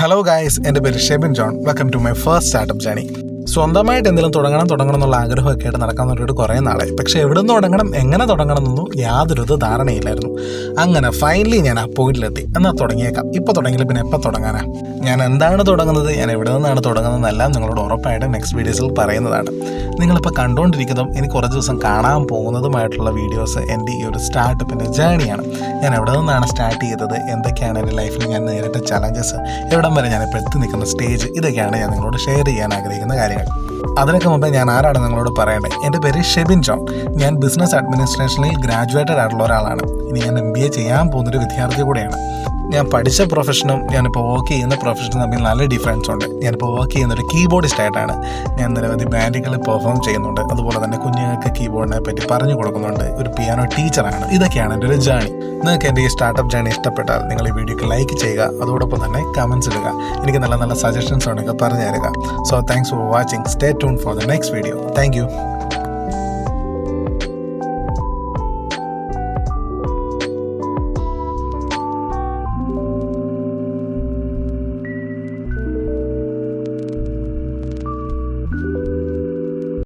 Hello guys, എൻ്റെ പേര് Shebin John. Welcome to my first startup journey. സ്വന്തമായിട്ട് എന്തെങ്കിലും തുടങ്ങണം എന്നുള്ള ആഗ്രഹമൊക്കെ ആയിട്ട് നടക്കാൻ വേണ്ടിയിട്ട് കുറേ നാളായി. പക്ഷേ എവിടെ നിന്ന് തുടങ്ങണം, എങ്ങനെ തുടങ്ങണം എന്നൊന്നും യാതൊരു ധാരണയില്ലായിരുന്നു. അങ്ങനെ ഫൈനലി ഞാൻ ആ പോയിന്റിലെത്തി. എന്നാൽ തുടങ്ങിയേക്കാം. ഇപ്പോൾ തുടങ്ങിയില്ല പിന്നെ എപ്പോൾ തുടങ്ങാനാ? ഞാൻ എന്താണ് തുടങ്ങുന്നത്, ഞാൻ എവിടെ നിന്നാണ് തുടങ്ങുന്നതെന്നെല്ലാം നിങ്ങളോട് ഉറപ്പായിട്ട് നെക്സ്റ്റ് വീഡിയോസിൽ പറയുന്നതാണ്. നിങ്ങളിപ്പോൾ കണ്ടുകൊണ്ടിരിക്കുന്നതും ഇനി കുറച്ച് ദിവസം കാണാൻ പോകുന്നതുമായിട്ടുള്ള വീഡിയോസ് എൻ്റെ ഈ ഒരു സ്റ്റാർട്ടപ്പിൻ്റെ ജേണിയാണ്. ഞാൻ എവിടെ നിന്നാണ് സ്റ്റാർട്ട് ചെയ്തത്, എന്തൊക്കെയാണ് എൻ്റെ ലൈഫിൽ ഞാൻ നേരിട്ട ചലഞ്ചസ്, എവിടം വരെ ഞാനിപ്പോൾ എത്തി നിൽക്കുന്ന സ്റ്റേജ്, ഇതൊക്കെയാണ് ഞാൻ നിങ്ങളോട് ഷെയർ ചെയ്യാൻ ആഗ്രഹിക്കുന്ന കാര്യങ്ങൾ. അതിനൊക്കെ മുമ്പേ ഞാൻ ആരാണ് നിങ്ങളോട് പറയേണ്ടത്? എൻ്റെ പേര് ഷെബിൻ ജോൺ. ഞാൻ ബിസിനസ് അഡ്മിനിസ്ട്രേഷനിൽ ഗ്രാജുവേറ്റഡ് ആയിട്ടുള്ള ഒരാളാണ്. ഇനി ഞാൻ MBA ചെയ്യാൻ പോകുന്നൊരു വിദ്യാർത്ഥി കൂടെയാണ്. ഞാൻ പഠിച്ച പ്രൊഫഷനും ഞാനിപ്പോൾ വർക്ക് ചെയ്യുന്ന പ്രൊഫഷനും തമ്മിൽ നല്ല ഡിഫറൻസ് ഉണ്ട്. ഞാനിപ്പോൾ വർക്ക് ചെയ്യുന്നൊരു കീബോർഡിസ്റ്റ് ആയിട്ടാണ്. ഞാൻ നിരവധി ബാൻഡുകളിൽ പെർഫോം ചെയ്യുന്നുണ്ട്. അതുപോലെ തന്നെ കുഞ്ഞുങ്ങൾക്ക് കീബോർഡിനെ പറ്റി പറഞ്ഞു കൊടുക്കുന്നുണ്ട്. ഒരു പിയാനോ ടീച്ചറാണ്. ഇതൊക്കെയാണ് എൻ്റെ ഒരു ജേണി. നിങ്ങൾക്ക് എൻ്റെ ഈ സ്റ്റാർട്ടപ്പ് ജേണി ഇഷ്ടപ്പെട്ടാൽ നിങ്ങൾ ഈ വീഡിയോക്ക് ലൈക്ക് ചെയ്യുക. അതോടൊപ്പം തന്നെ കമൻസ് ഇടുക. എനിക്ക് നല്ല നല്ല സജഷൻസ് ഉണ്ടെങ്കിൽ പറഞ്ഞു തരിക. So thanks for watching. Stay tune for the next video. Thank you.